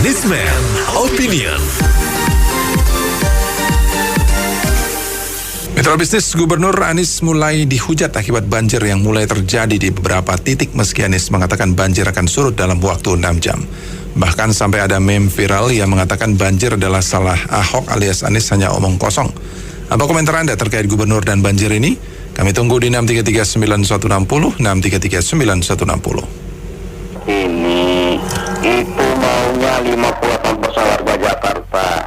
Anisman Opinion. Mitra bisnis Gubernur Anies mulai dihujat akibat banjir yang mulai terjadi di beberapa titik meski Anies mengatakan banjir akan surut dalam waktu 6 jam. Bahkan sampai ada meme viral yang mengatakan banjir adalah salah Ahok alias Anies hanya omong kosong. Apa komentar Anda terkait Gubernur dan banjir ini? Kami tunggu di 6339160, 6339160. Ini itu maunya 58% warga Jakarta.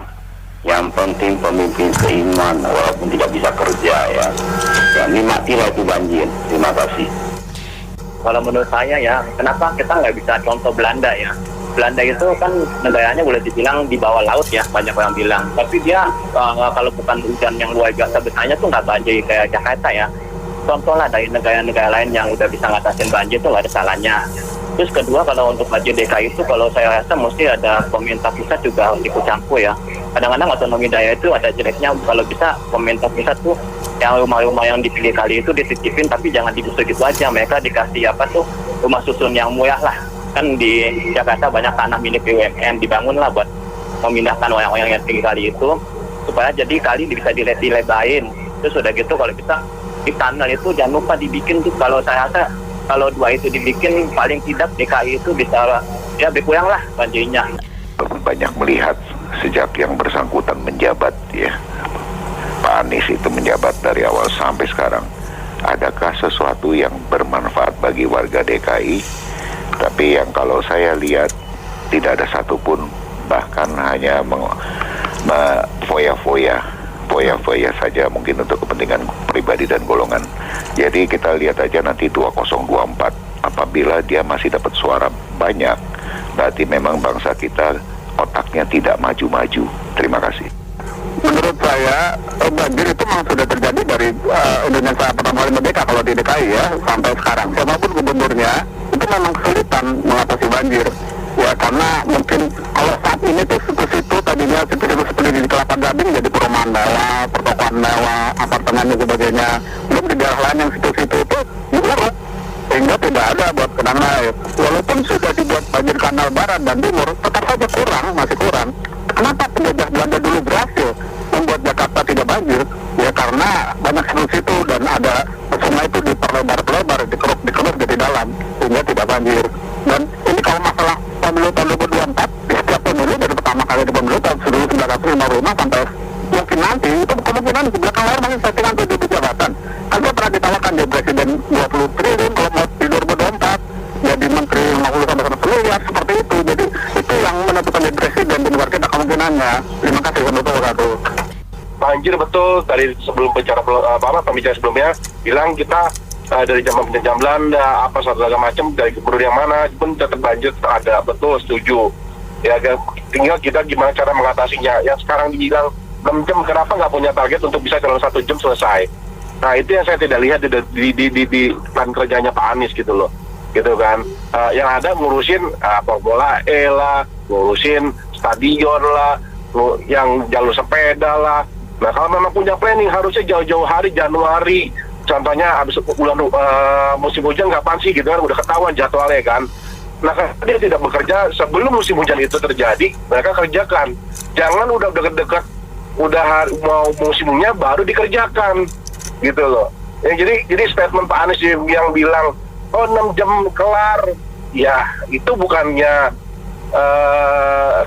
Yang penting pemimpin seiman walaupun tidak bisa kerja ya. Ya ini matilah itu banjir. Terima kasih. Kalau menurut saya ya, kenapa kita nggak bisa contoh Belanda ya? Belanda itu kan negaranya boleh dibilang di bawah laut ya, banyak orang bilang. Tapi dia kalau bukan hujan yang luar biasa besarnya tuh nggak banjir kayak Jakarta ya. Contoh lah dari negara-negara lain yang udah bisa ngatasin banjir tuh nggak ada salahnya. Terus kedua, kalau untuk banjir DKI itu kalau saya rasa mesti ada pemerintah pusat juga ikut campur ya. Kadang-kadang otonomi daerah itu ada jeleknya, kalau bisa pemerintah pusat tuh yang rumah-rumah yang dipilih kali itu dititipin tapi jangan digusur gitu aja. Mereka dikasih rumah susun yang murah lah. Kan di Jakarta banyak tanah milik BUMN dibangun lah buat memindahkan orang-orang yang tinggal kali itu supaya jadi kali bisa dilebarin. Terus udah gitu kalau bisa di tanah itu jangan lupa dibikin tuh, kalau saya rasa kalau dua itu dibikin paling tidak DKI itu bisa ya berkurang lah banjirnya. Banyak melihat sejak yang bersangkutan menjabat ya, Pak Anies itu menjabat dari awal sampai sekarang. Adakah sesuatu yang bermanfaat bagi warga DKI? Tapi yang kalau saya lihat tidak ada satupun, bahkan hanya foya-foya saja mungkin untuk kepentingan pribadi dan golongan. Jadi kita lihat aja nanti 2024, apabila dia masih dapat suara banyak, berarti memang bangsa kita otaknya tidak maju-maju. Terima kasih. Menurut saya banjir itu memang sudah terjadi dari Indonesia pertama kali merdeka kalau di DKI ya sampai sekarang. Siapapun gubernurnya itu memang kesulitan mengatasi banjir. Ya karena mungkin kalau saat ini tuh situ tadinya situ-situ seperti di Kelapa Gading jadi perumahan mewah, pertokoan mewah, apartemen dan sebagainya. Belum di daerah lain yang situ-situ itu buruk sehingga tidak ada buat genangan air. Walaupun sudah dibuat banjir kanal barat dan timur, tetap saja masih kurang. Kenapa penjajah Belanda dulu berhasil membuat Jakarta tidak banjir? Ya karena banyak situ dan ada sungai itu diperlebar, dikeruk dari dalam sehingga tidak banjir. Dan ini kalau masalah pemilu tahun 2024, di setiap pemilu dari pertama kali di pemilu tahun 1955 sampai mungkin nanti itu kemungkinan di belakang layar masih settingan tujuh jabatan. Kan saya pernah ditawarkan di presiden 20 triliun kalau mau di 2024 jadi menteri 50 sampai 100 miliar seperti itu. Jadi itu yang menentukan jadi presiden di luar kita kemungkinannya. Terima kasih wabarakatuh. Banjir betul, dari sebelum pembicara sebelumnya bilang kita dari zaman Belanda segala macam, dari gubernur yang mana pun tetap banjir ada, betul, setuju ya. Tinggal kita gimana cara mengatasinya. Yang sekarang dibilang 6 jam, kenapa nggak punya target untuk bisa dalam 1 jam selesai? Nah itu yang saya tidak lihat di plan kerjanya Pak Anies gitu loh, gitu kan. Yang ada ngurusin bola lah, ngurusin stadion lah, yang jalur sepeda lah. Nah kalau memang punya planning harusnya jauh-jauh hari, Januari contohnya habis bulan musim hujan kapan sih gitu kan, udah ketahuan jadwalnya kan. Nah kan dia tidak bekerja sebelum musim hujan itu terjadi, mereka kerjakan. Jangan udah dekat-dekat udah mau musimnya baru dikerjakan gitu loh. Ya, jadi statement Pak Anies yang bilang 6 jam kelar, ya itu bukannya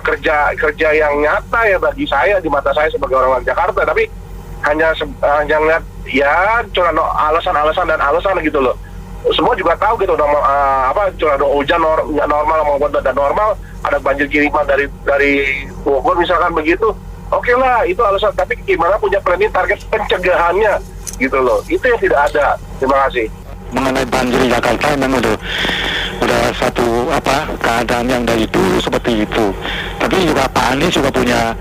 kerja yang nyata ya bagi saya, di mata saya sebagai orang Jakarta, tapi hanya ngeliat ya cuma alasan gitu loh. Semua juga tahu gitu curah hujan nggak normal maupun tidak normal, ada banjir kiriman dari Bogor misalkan begitu. Oke lah, itu alasan, tapi gimana punya planning target pencegahannya gitu loh. Itu yang tidak ada. Terima kasih. Mengenai banjir Jakarta memang udah satu keadaan yang dari dulu seperti itu. Tapi juga Pak Anies juga punya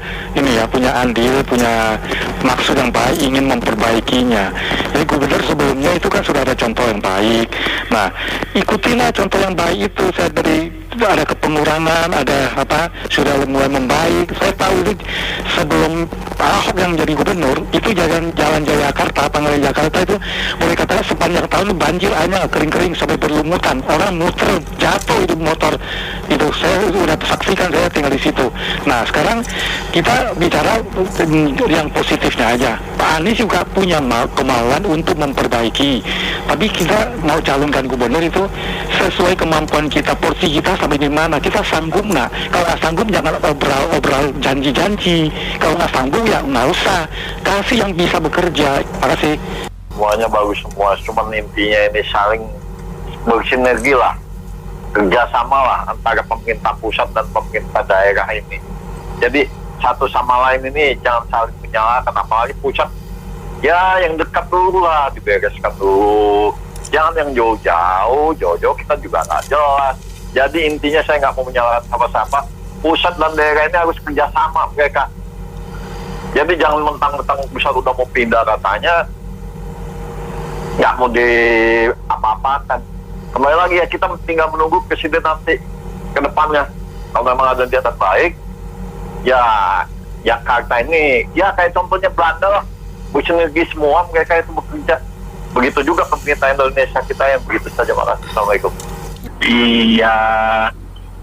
andil, punya maksud yang baik, ingin memperbaikinya. Jadi gubernur sebelumnya itu kan sudah ada contoh yang baik. Nah, ikutilah contoh yang baik itu. Saya dari ada pengurangan, ada sudah mulai membaik. Saya tahu itu sebelum Pak Ahok yang jadi gubernur, itu jalan Jakarta, Pangalengan Jakarta itu boleh katakan sepanjang tahun banjir, hanya kering-kering sampai berlumutan. Orang muter, jatuh itu motor. Itu saya sudah saksikan, saya tinggal di situ. Nah, sekarang kita bicara yang positifnya aja. Pak Anies juga punya kemauan untuk memperbaiki. Tapi kita mau calonkan gubernur itu sesuai kemampuan kita, porsi kita sampai di mana, kita sanggup nggak. Kalau nggak sanggup jangan obrol janji-janji. Kalau nggak sanggup ya nggak usah. Kasih yang bisa bekerja. Makasih. Semuanya bagus semua, cuman intinya ini saling bersinergi lah, kerjasama lah antara pemerintah pusat dan pemerintah daerah ini. Jadi satu sama lain ini jangan saling menyalahkan, apalagi pusat. Ya yang dekat dulu lah dibereskan dulu, jangan yang jauh-jauh kita juga nggak jelas. Jadi intinya saya nggak mau menyalahkan siapa-siapa, pusat dan daerah ini harus kerjasama mereka. Jadi jangan mentang-mentang pusat udah mau pindah katanya nggak mau apa-apakan. Kembali lagi ya, kita tinggal menunggu presiden nanti ke depannya. Kalau memang ada niatan baik, ya Jakarta ini ya kayak contohnya Belanda lah, bersinergi semua mereka itu bekerja. Begitu juga pemerintah Indonesia kita yang begitu saja. Makasih. Assalamualaikum. Iya,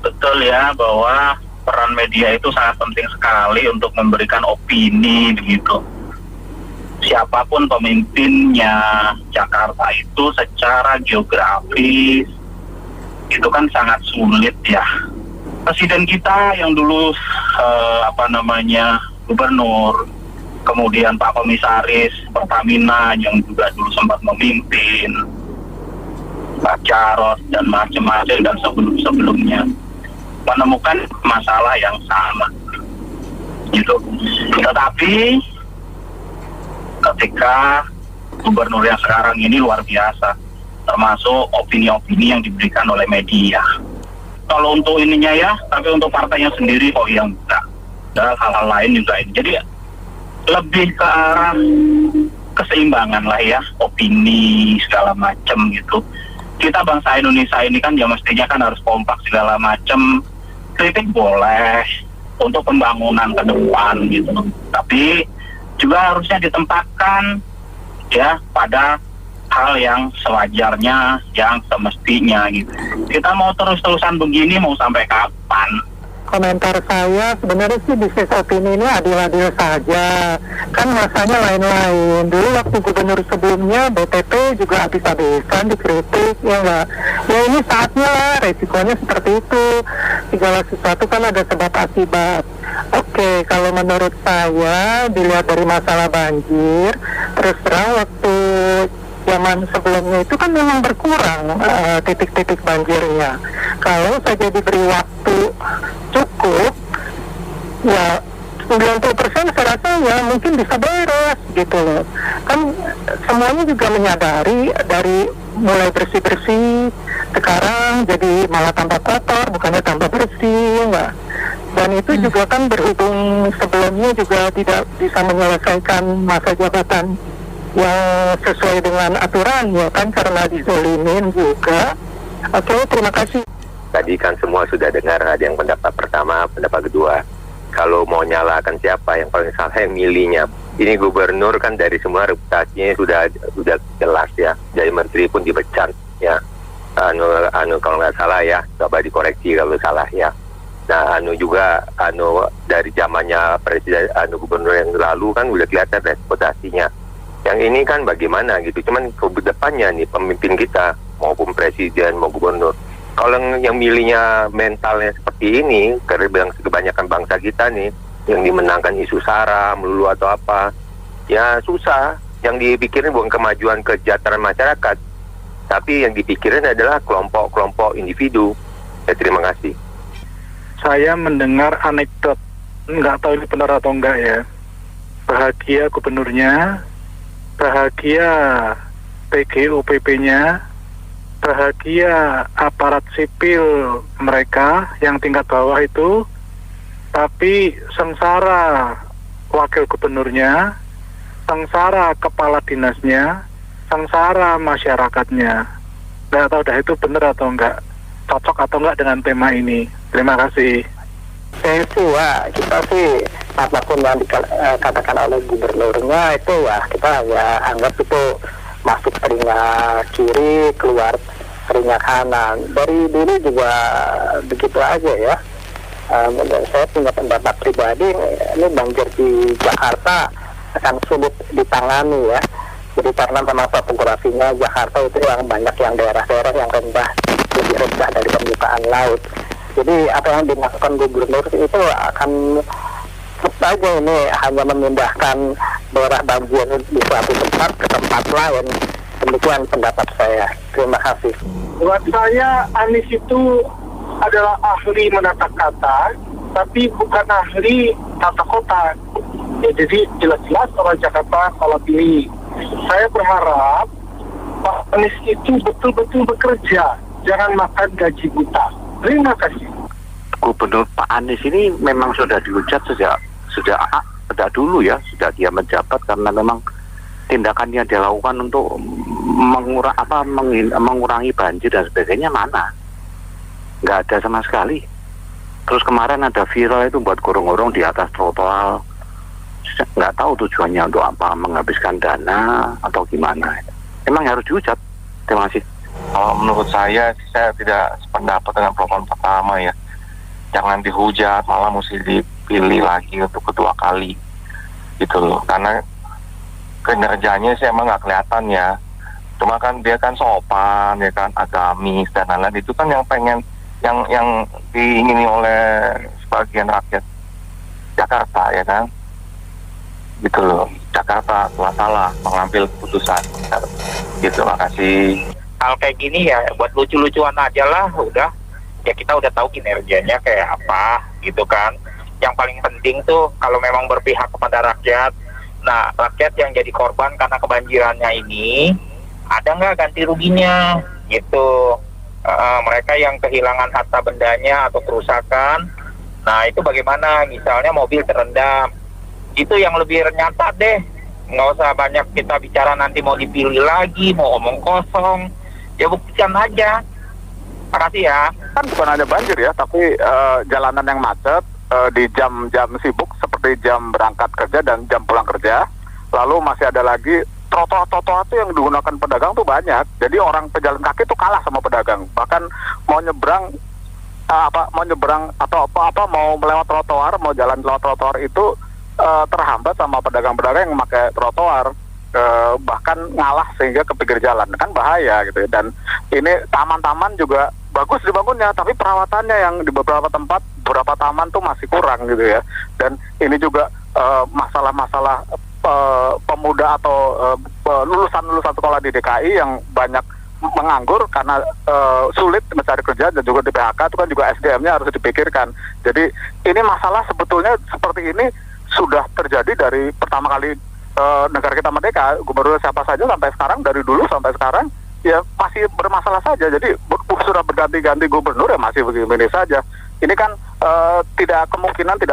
betul ya bahwa peran media itu sangat penting sekali untuk memberikan opini begitu. Siapapun pemimpinnya, Jakarta itu secara geografis itu kan sangat sulit ya. Presiden kita yang dulu gubernur, kemudian Pak Komisaris Pertamina yang juga dulu sempat memimpin, Pak Jarod dan macam-macam dan sebelum-sebelumnya menemukan masalah yang sama gitu. Tetapi ketika gubernur yang sekarang ini luar biasa, termasuk opini-opini yang diberikan oleh media. Kalau untuk ininya ya, tapi untuk partainya sendiri kok yang enggak. Dan hal-hal lain juga ini. Jadi lebih ke arah keseimbangan lah ya, opini segala macam gitu. Kita bangsa Indonesia ini kan ya mestinya kan harus kompak segala macam. Kritik boleh untuk pembangunan ke depan gitu. Tapi juga harusnya ditempatkan ya pada hal yang sewajarnya, yang semestinya gitu. Kita mau terus-terusan begini mau sampai kapan? Komentar saya sebenarnya sih bisnis opini ini adil-adil saja, kan masanya lain-lain. Dulu waktu gubernur sebelumnya BTP juga habis-habisan dikritik, ya enggak? Ya ini saatnya lah, resikonya seperti itu. Segala sesuatu kan ada sebab akibat. Oke, kalau menurut saya dilihat dari masalah banjir, terus terang waktu zaman sebelumnya itu kan memang berkurang titik-titik banjirnya. Kalau saja diberi waktu cukup, ya 90% saya rasa ya mungkin bisa beres gitu loh. Kan semuanya juga menyadari dari mulai bersih-bersih, sekarang jadi malah tambah kotor, bukannya tambah bersih, enggak. Dan itu juga kan berhubung sebelumnya juga tidak bisa menyelesaikan masa jabatan yang sesuai dengan aturan ya kan, karena dizolimin juga. Oke, terima kasih. Tadi kan semua sudah dengar, ada yang pendapat pertama, pendapat kedua. Kalau mau nyalakan siapa, yang paling salah yang milihnya. Ini gubernur kan dari semua reputasinya sudah jelas ya. Jadi menteri pun dipecat ya. Kalau nggak salah ya, coba dikoreksi kalau salah ya. Nah, juga dari zamannya presiden gubernur yang lalu kan udah kelihatan reputasinya. Yang ini kan bagaimana gitu, cuman ke depannya nih pemimpin kita maupun presiden mau gubernur, kalau yang milihnya mentalnya seperti ini, karena kebanyakan bangsa kita nih yang dimenangkan isu SARA melulu atau apa, ya susah. Yang dipikirin bukan kemajuan kesejahteraan masyarakat, tapi yang dipikirin adalah kelompok-kelompok individu. Ya, terima kasih. Saya mendengar anekdot, nggak tahu ini benar atau enggak ya. Bahagia gubernurnya, bahagia PGUPP-nya, bahagia aparat sipil mereka yang tingkat bawah itu, tapi sengsara wakil gubernurnya, sengsara kepala dinasnya, sengsara masyarakatnya. Nggak tahu dah itu benar atau enggak. cocok atau enggak dengan tema ini. Terima kasih. Saya sih ya, kita sih apapun yang dikatakan oleh gubernurnya itu ya kita ya anggap itu masuk telinga kiri, keluar telinga kanan. Dari dulu juga begitu aja ya. Dan saya punya pendapat pribadi, ini banjir di Jakarta akan sulit ditangani ya. Jadi karena memang topografinya Jakarta itu yang banyak yang daerah-daerah yang rendah, lebih rendah dari permukaan laut. Jadi apa yang dilakukan gubernur itu akan saja ini hanya memindahkan daerah banjir di suatu tempat ke tempat lain. Demikian pendapat saya. Terima kasih. Buat saya Anies itu adalah ahli menata kata, tapi bukan ahli tata kota. Ya, jadi jelas-jelas orang Jakarta salah pilih. Saya berharap Pak Anies itu betul-betul bekerja, jangan makan gaji buta. Terima kasih. Gubernur Pak Anies ini memang sudah dihujat sejak dulu ya, sejak dia menjabat, karena memang tindakan yang dia lakukan untuk mengurangi banjir dan sebagainya mana, nggak ada sama sekali. Terus kemarin ada viral itu buat gorong-gorong di atas trotoar, nggak tahu tujuannya untuk apa, menghabiskan dana atau gimana. Emang harus dihujat. Terima kasih. Menurut saya tidak sependapat dengan proposan pertama ya. Jangan dihujat, malah mesti dipilih lagi untuk kedua kali gitu loh. Karena kinerjanya sih emang nggak kelihatan ya. Cuma kan dia kan sopan, ya kan, agamis dan lain-lain. Itu kan yang pengen yang diingini oleh sebagian rakyat Jakarta ya kan. Gitu loh. Jakarta telah salah mengambil keputusan. Gitu, makasih. Hal kayak gini ya buat lucu-lucuan aja lah, udah ya kita udah tahu kinerjanya kayak apa gitu kan. Yang paling penting tuh kalau memang berpihak kepada rakyat, nah rakyat yang jadi korban karena kebanjirannya ini ada nggak ganti ruginya gitu. Mereka yang kehilangan harta bendanya atau kerusakan, nah itu bagaimana, misalnya mobil terendam, itu yang lebih nyata deh. Nggak usah banyak kita bicara nanti mau dipilih lagi, mau omong kosong. Ya buktikan aja. Makasih ya. Kan bukan hanya banjir ya, tapi jalanan yang macet di jam-jam sibuk seperti jam berangkat kerja dan jam pulang kerja. Lalu masih ada lagi trotoar-trotoar itu yang digunakan pedagang tuh banyak. Jadi orang pejalan kaki tuh kalah sama pedagang. Bahkan mau nyebrang mau melewat trotoar, mau jalan lewat trotoar itu terhambat sama pedagang-pedagang yang memakai trotoar. Bahkan ngalah sehingga ke pinggir jalan, kan bahaya gitu ya. Dan ini taman-taman juga bagus dibangunnya, tapi perawatannya yang di beberapa tempat, beberapa taman tuh masih kurang gitu ya. Dan ini juga masalah-masalah pemuda atau lulusan-lulusan sekolah di DKI yang banyak menganggur karena sulit mencari kerja dan juga di PHK, itu kan juga SDM-nya harus dipikirkan. Jadi ini masalah sebetulnya seperti ini sudah terjadi dari pertama kali negara kita merdeka. Gubernur siapa saja sampai sekarang, dari dulu sampai sekarang ya masih bermasalah saja. Jadi sudah berganti-ganti gubernur ya masih begini saja. Ini kan tidak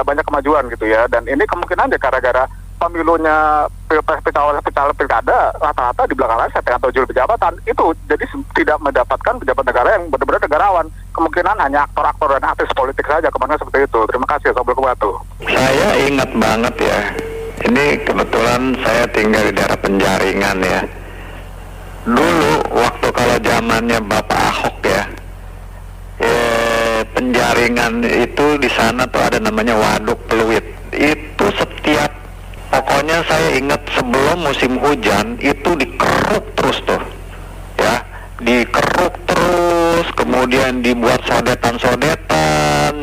banyak kemajuan gitu ya. Dan ini kemungkinan ya gara-gara pemilunya pilkada rata-rata di belakang layar setengah atau juru jabatan itu, jadi tidak mendapatkan pejabat negara yang benar-benar negarawan. Kemungkinan hanya aktor-aktor dan artis politik saja, kemana seperti itu. Terima kasih. Assalamualaikum. Saya ingat banget ya. Ini kebetulan saya tinggal di daerah Penjaringan ya. Dulu waktu kalau zamannya Bapak Ahok ya, Penjaringan itu di sana tuh ada namanya Waduk Pluit. Itu pokoknya saya ingat sebelum musim hujan itu dikeruk terus tuh, ya, dikeruk terus, kemudian dibuat sodetan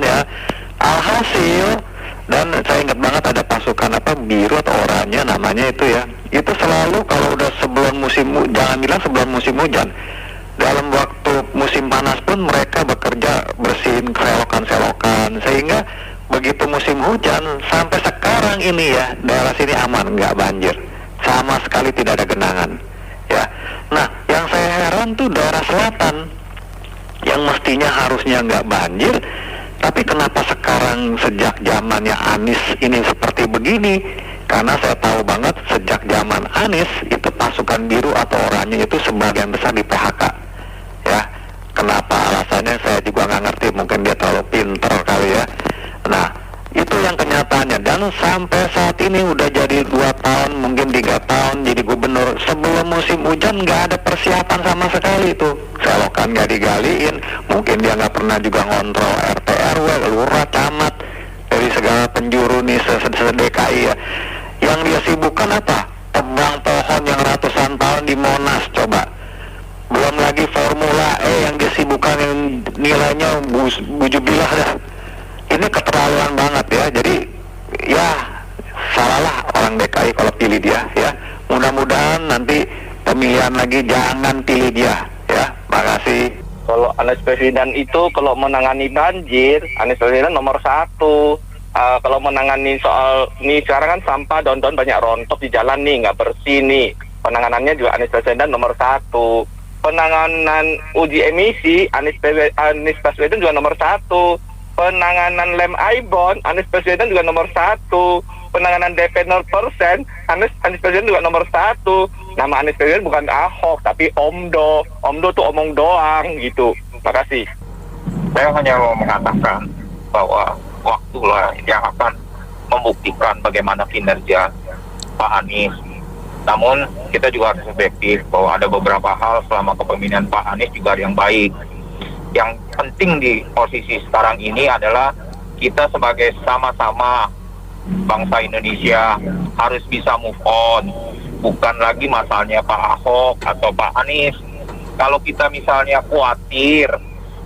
ya. Alhasil, dan saya ingat banget ada pasukan biru atau oranye namanya itu ya. Itu selalu kalau udah sebelum jangan bilang sebelum musim hujan, dalam waktu musim panas pun mereka bekerja bersihin selokan-selokan, sehingga begitu musim hujan sampai sekarang ini ya daerah sini aman, nggak banjir, sama sekali tidak ada genangan ya. Nah yang saya heran tuh daerah selatan yang mestinya harusnya nggak banjir, tapi kenapa sekarang sejak zamannya Anies ini seperti begini? Karena saya tahu banget sejak zaman Anies itu pasukan biru atau oranye itu sebagian besar di PHK ya. Kenapa alasannya saya juga nggak ngerti, mungkin dia terlalu pinter kali ya. Nah, itu yang kenyataannya. Dan sampai saat ini udah jadi 2 tahun, mungkin 3 tahun jadi gubernur. Sebelum musim hujan nggak ada persiapan sama sekali itu. Selokan nggak digaliin, mungkin dia nggak pernah juga ngontrol RT RW, lurah, camat, dari segala penjuru nih se-DKI ya. Yang dia sibukkan apa? Tebang pohon yang ratusan tahun di Monas, coba. Belum lagi Formula E yang disibukkan yang nilainya bujubilah dah. Ini keterlaluan banget ya. Jadi ya salahlah orang DKI kalau pilih dia ya. Mudah-mudahan nanti pemilihan lagi jangan pilih dia ya. Makasih. Kalau Anies Baswedan itu kalau menangani banjir, Anies Baswedan nomor 1. Kalau menangani soal nih sekarang kan sampah daun-daun banyak rontok di jalan nih, nggak bersih nih. Penanganannya juga Anies Baswedan nomor 1. Penanganan uji emisi Anies Baswedan juga nomor 1. Penanganan lem Aibon Anies Baswedan juga nomor 1. Penanganan DP 0% Anies Baswedan juga nomor 1. Nama Anies Baswedan bukan Ahok tapi Omdo. Omdo tuh omong doang gitu. Terima kasih. Saya hanya mau mengatakan bahwa waktulah yang akan membuktikan bagaimana kinerja Pak Anies. Namun kita juga harus objektif bahwa ada beberapa hal selama kepemimpinan Pak Anies juga yang baik. Yang penting di posisi sekarang ini adalah kita sebagai sama-sama bangsa Indonesia harus bisa move on. Bukan lagi masalahnya Pak Ahok atau Pak Anies. Kalau kita misalnya khawatir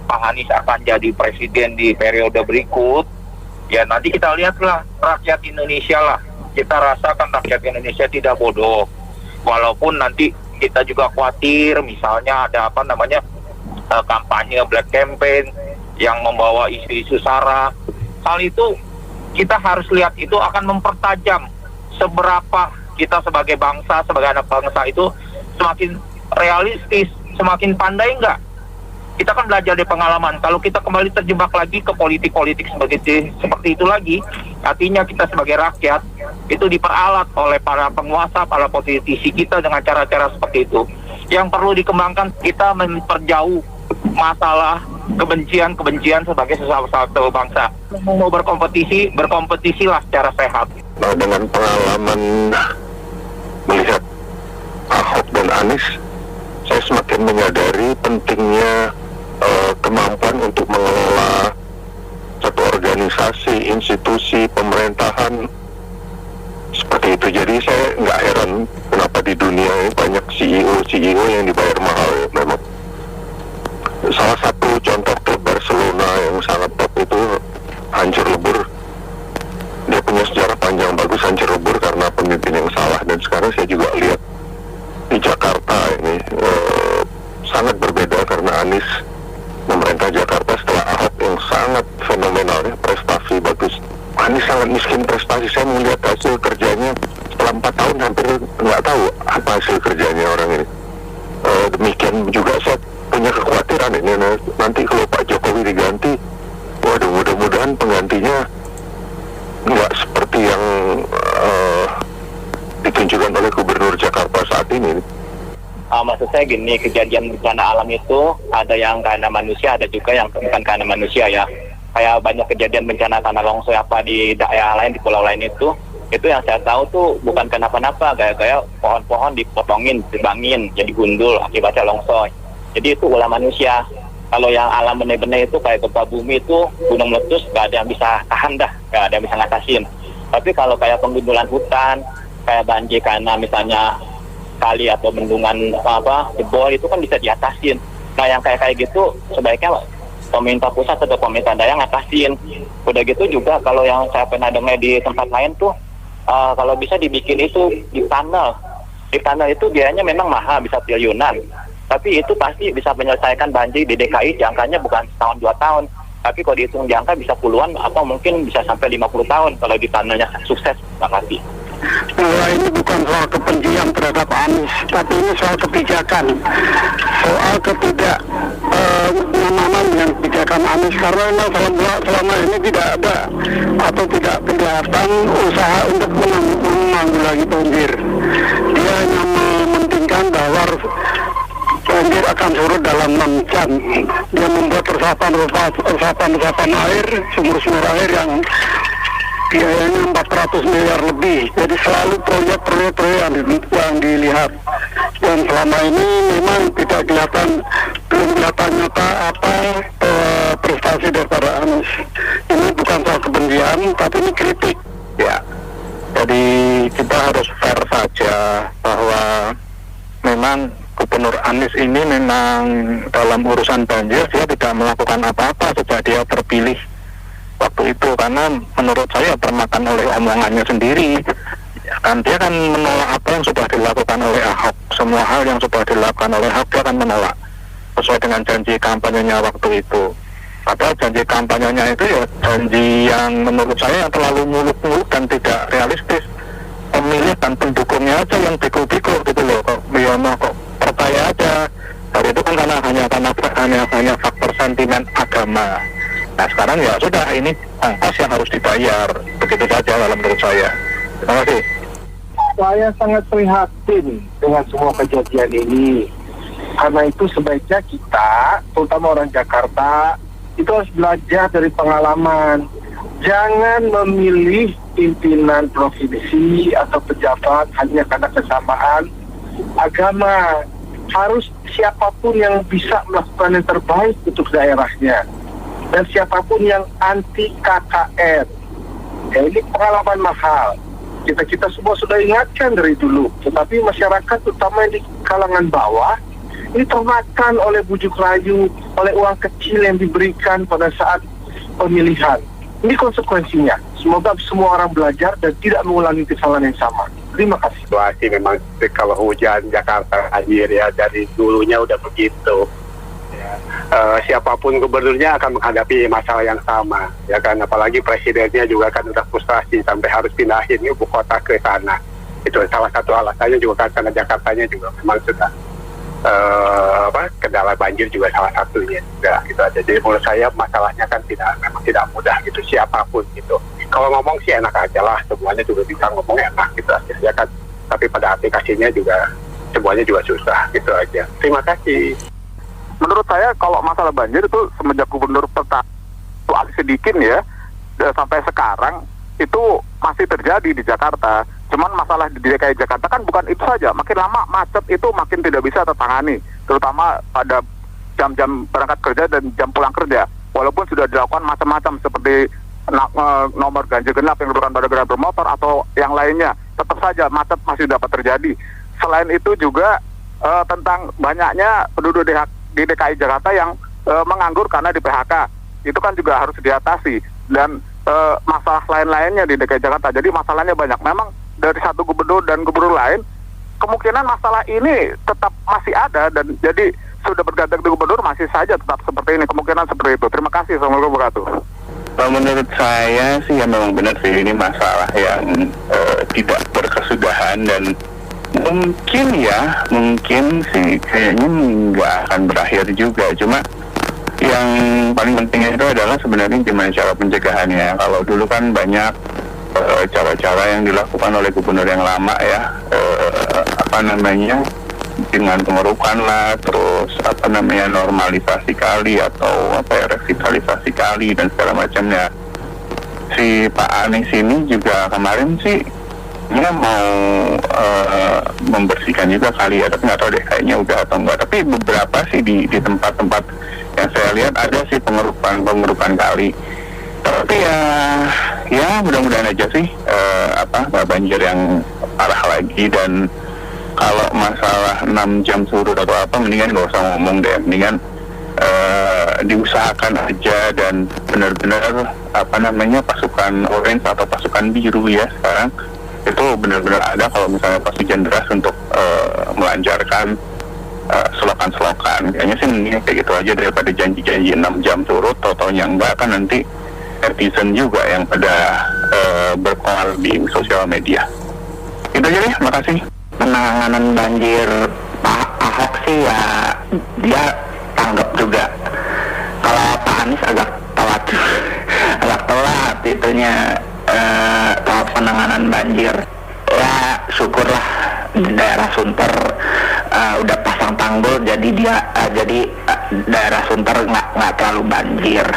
Pak Anies akan jadi presiden di periode berikut, ya nanti kita lihatlah rakyat Indonesia lah. Kita rasakan rakyat Indonesia tidak bodoh. Walaupun nanti kita juga khawatir misalnya ada kampanye black campaign yang membawa isu-isu sara. Hal itu kita harus lihat itu akan mempertajam seberapa kita sebagai bangsa, sebagai anak bangsa itu semakin realistis, semakin pandai enggak. Kita kan belajar dari pengalaman. Kalau kita kembali terjebak lagi ke politik-politik seperti itu lagi, artinya kita sebagai rakyat itu diperalat oleh para penguasa, para politisi kita dengan cara-cara seperti itu. Yang perlu dikembangkan, kita memperjauh masalah kebencian sebagai satu bangsa. Mau berkompetisilah secara sehat. Nah, dengan pengalaman melihat Ahok dan Anies, saya semakin menyadari pentingnya kemampuan untuk mengelola satu organisasi, institusi, pemerintahan seperti itu. Jadi saya nggak heran kenapa di dunia ini banyak CEO yang dibayar mahal ya, memang. Salah satu contoh klub Barcelona yang sangat top itu hancur lebur. Dia punya sejarah panjang bagus hancur lebur karena pemimpin yang salah. Dan sekarang saya juga lihat di Jakarta ini sangat berbeda karena Anies memerintah Jakarta setelah Ahok yang sangat fenomenal ya, prestasi bagus. Anies sangat miskin prestasi. Saya melihat hasil kerjanya setelah 4 tahun hampir nggak tahu apa hasil kerjanya orang ini. Demikian juga saya punya kekhawatiran ini nanti kalau Pak Jokowi diganti, waduh mudah-mudahan penggantinya nggak seperti yang ditunjukkan oleh Gubernur Jakarta saat ini. Maksud saya gini, kejadian bencana alam itu ada yang karena manusia, ada juga yang bukan karena manusia ya. Kayak banyak kejadian bencana tanah longsor apa di daerah lain, di pulau lain itu yang saya tahu tuh bukan kenapa-napa, kayak pohon-pohon dipotongin, dibangin, jadi gundul akibatnya longsor. Jadi itu ulah manusia. Kalau yang alam benar-benar itu kayak gempa bumi itu, gunung meletus, nggak ada yang bisa tahan dah, nggak ada yang bisa ngatasin. Tapi kalau kayak penggundulan hutan, kayak banjir karena misalnya kali atau bendungan jebol itu kan bisa diatasin. Nah yang kayak gitu sebaiknya pemerintah pusat atau pemerintah daerah ngatasin. Udah gitu juga kalau yang saya pernah dengar di tempat lain tuh kalau bisa dibikin itu di tunnel. Di tunnel itu biayanya memang mahal, bisa triliunan. Tapi itu pasti bisa menyelesaikan banjir di DKI jangkanya bukan setahun 2 tahun. Tapi kalau dihitung jangka bisa puluhan atau mungkin bisa sampai 50 tahun kalau di tunnelnya sukses. Terima kasih. Bahwa ini bukan soal kebencian terhadap Anies, tapi ini soal kebijakan, soal ketidaknyamanan dengan kebijakan Anies, karena memang selama ini tidak ada atau tidak kelihatan usaha untuk menanggulangi banjir. Dia hanya mementingkan bahwa banjir akan akan surut dalam 6 jam. Dia membuat resapan air, sumur-sumur air yang biayanya 400 miliar lebih. Jadi selalu proyek-proyek yang dilihat. Dan selama ini memang belum kelihatan nyata prestasi daripada Anies. Ini bukan soal kebencian, tapi ini kritik. Ya, jadi kita harus fair saja bahwa memang Gubernur Anies ini memang dalam urusan banjir dia tidak melakukan apa-apa sejak dia terpilih waktu itu, karena menurut saya termakan oleh omongannya sendiri. Kan dia kan menolak apa yang sudah dilakukan oleh Ahok. Semua hal yang sudah dilakukan oleh Ahok dia akan menolak sesuai dengan janji kampanyenya waktu itu. Padahal janji kampanyenya itu ya janji yang menurut saya terlalu muluk-muluk dan tidak realistis. Pemilih dan pendukungnya aja yang bego-bego gitu loh. Kok percaya aja. Tapi itu kan hanya faktor sentimen agama. Nah sekarang ya sudah, ini ongkos yang harus dibayar. Begitu saja kalau menurut saya. Terima kasih. Saya sangat prihatin dengan semua kejadian ini. Karena itu sebaiknya kita, terutama orang Jakarta, itu harus belajar dari pengalaman. Jangan memilih pimpinan provinsi atau pejabat hanya karena kesamaan agama. Harus siapapun yang bisa melakukan yang terbaik untuk daerahnya. Dan siapapun yang anti KKN. Ya, ini pengalaman mahal. Kita semua sudah ingatkan dari dulu. Tetapi masyarakat, terutama yang di kalangan bawah, ini termakan oleh bujuk rayu, oleh uang kecil yang diberikan pada saat pemilihan. Ini konsekuensinya. Semoga semua orang belajar dan tidak mengulangi kesalahan yang sama. Terima kasih. Situasi memang kalau hujan Jakarta banjir ya, dari dulunya udah begitu. Siapapun gubernurnya akan menghadapi masalah yang sama, ya kan, apalagi presidennya juga kan udah frustasi sampai harus pindahin ibu kota ke sana. Itu salah satu alasannya juga kan, karena Jakartanya juga memang sudah kendala banjir juga salah satunya. Ya, gitu aja. Jadi menurut saya masalahnya kan memang tidak mudah gitu, siapapun gitu. Kalau ngomong sih enak aja lah, semuanya juga bisa ngomong enak gitu aja, ya kan. Tapi pada aplikasinya juga semuanya juga susah gitu aja. Terima kasih. Menurut saya kalau masalah banjir itu semenjak gubernur pertama Ali Sadikin ya sampai sekarang itu masih terjadi di Jakarta. Cuman masalah di DKI Jakarta kan bukan itu saja. Makin lama macet itu makin tidak bisa tertangani, terutama pada jam-jam berangkat kerja dan jam pulang kerja. Walaupun sudah dilakukan macam-macam seperti nomor ganjil genap yang diberikan pada kendaraan bermotor atau yang lainnya, tetap saja macet masih dapat terjadi. Selain itu juga tentang banyaknya penduduk di DKI Jakarta yang menganggur karena di PHK, itu kan juga harus diatasi. Dan masalah lain-lainnya di DKI Jakarta. Jadi masalahnya banyak. Memang dari satu gubernur dan gubernur lain, kemungkinan masalah ini tetap masih ada, dan jadi sudah berganti di gubernur masih saja tetap seperti ini. Kemungkinan seperti itu. Terima kasih. Assalamualaikum warahmatullahi wabarakatuh. Kalau menurut saya sih ya memang benar sih, ini masalah yang tidak berkesudahan, dan mungkin sih kayaknya nggak akan berakhir juga. Cuma yang paling penting itu adalah sebenarnya gimana cara pencegahannya. Kalau dulu kan banyak cara-cara yang dilakukan oleh gubernur yang lama ya, dengan pengerukan lah, terus normalisasi kali atau revitalisasi kali dan segala macamnya. Si Pak Anies ini juga kemarin sih dia mau membersihkan juga kali ya, tapi nggak tahu deh kayaknya udah atau enggak. Tapi beberapa sih di tempat-tempat yang saya lihat ada sih pengerukan kali. Tapi ya mudah-mudahan aja sih banjir yang parah lagi. Dan kalau masalah 6 jam surut atau apa, mendingan nggak usah ngomong deh, mendingan diusahakan aja. Dan benar-benar pasukan orange atau pasukan biru ya sekarang itu benar-benar ada kalau misalnya pas hujan deras untuk melancarkan selokan-selokan. Kayaknya sih mending kayak gitu aja daripada janji-janji 6 jam surut, tau-taunya enggak, kan nanti netizen juga yang pada berkoar di sosial media. Itu aja deh, makasih. Penanganan banjir Pak Ahok sih ya dia tanggap juga. Kalau Pak Anies agak telat itunya penanganan banjir. Ya syukurlah di daerah Sunter udah pasang pasang tanggul, jadi dia daerah Sunter nggak terlalu banjir.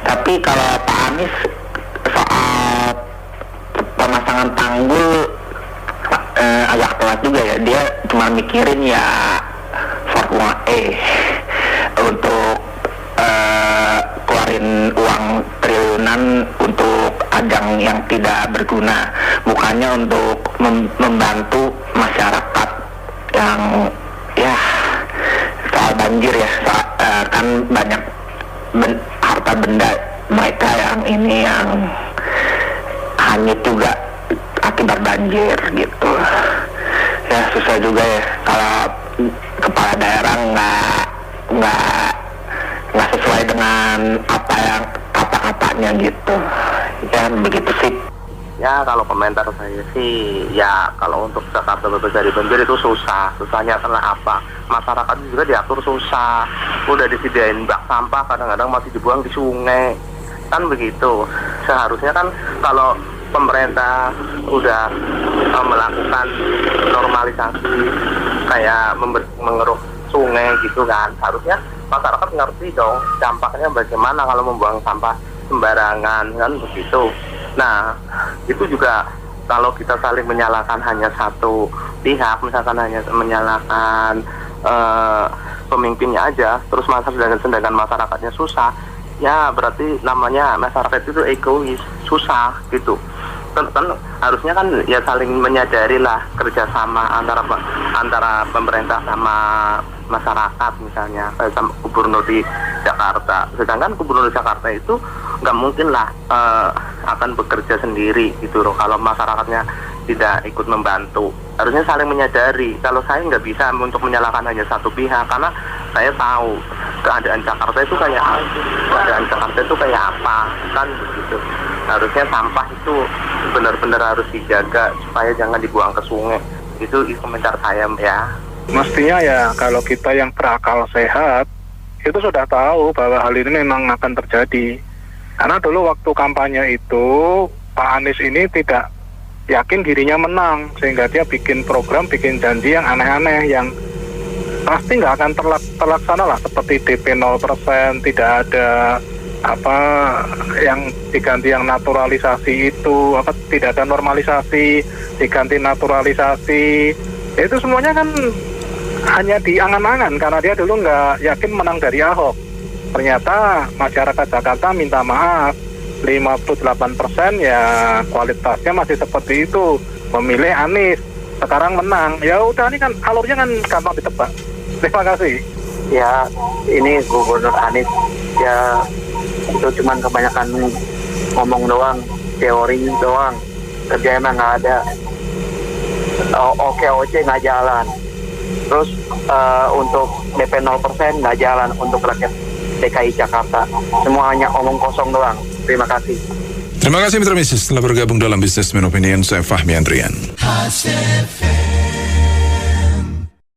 Tapi kalau Pak Anies soal pemasangan tanggul agak telat juga ya. Dia cuma mikirin ya Formula E untuk keluarin uang triliunan untuk ajang yang tidak berguna, bukannya untuk membantu masyarakat yang ya soal banjir ya, kan banyak harta benda mereka yang ini yang hanyut juga akibat banjir gitu. Ya susah juga ya kalau kepala daerah nggak sesuai dengan apa yang kata-katanya gitu. Ya begitu sih. Ya kalau komentar saya sih, ya kalau untuk Jakarta bebas dari banjir itu susah. Susahnya karena apa? Masyarakat juga diatur susah. Udah disediain bak sampah, kadang-kadang masih dibuang di sungai. Kan begitu. Seharusnya kan kalau pemerintah udah melakukan normalisasi kayak mengeruk sungai gitu kan, harusnya masyarakat ngerti dong dampaknya bagaimana kalau membuang sampah sembarangan kan begitu. Nah itu juga kalau kita saling menyalahkan hanya satu pihak, misalkan hanya menyalahkan pemimpinnya aja, terus sedangkan masyarakatnya susah, ya berarti namanya masyarakat itu egois, susah gitu. Kan harusnya kan ya saling menyadari lah kerjasama antara pemerintah sama masyarakat, misalnya kayak sama gubernur di Jakarta. Sedangkan gubernur di Jakarta itu nggak mungkin lah akan bekerja sendiri gitu loh kalau masyarakatnya tidak ikut membantu. Harusnya saling menyadari. Kalau saya nggak bisa untuk menyalahkan hanya satu pihak, karena saya tahu keadaan Jakarta itu kayak apa kan begitu. Harusnya sampah itu benar-benar harus dijaga supaya jangan dibuang ke sungai. Itu komentar saya ya. Mestinya ya kalau kita yang berakal sehat itu sudah tahu bahwa hal ini memang akan terjadi. Karena dulu waktu kampanye itu Pak Anies ini tidak yakin dirinya menang, sehingga dia bikin program, bikin janji yang aneh-aneh yang pasti nggak akan terlaksana lah, seperti DP 0%, tidak ada apa yang diganti yang naturalisasi itu, apa tidak ada normalisasi diganti naturalisasi. Itu semuanya kan hanya di angan-angan karena dia dulu nggak yakin menang dari Ahok. Ternyata masyarakat Jakarta minta maaf, 58% ya kualitasnya masih seperti itu, memilih Anies. Sekarang menang, ya udah, ini kan alurnya kan gampang ditebak. Terima kasih. Ya ini Gubernur Anies ya itu cuman kebanyakan ngomong doang, teori doang, kerja emang nggak ada. OKOC nggak jalan, terus untuk DP 0% nggak jalan untuk rakyat DKI Jakarta, semuanya omong kosong doang. Terima kasih. Terima kasih Mitra Bisnis telah bergabung dalam Businessman Opinion. Saya Fahmi Andrian.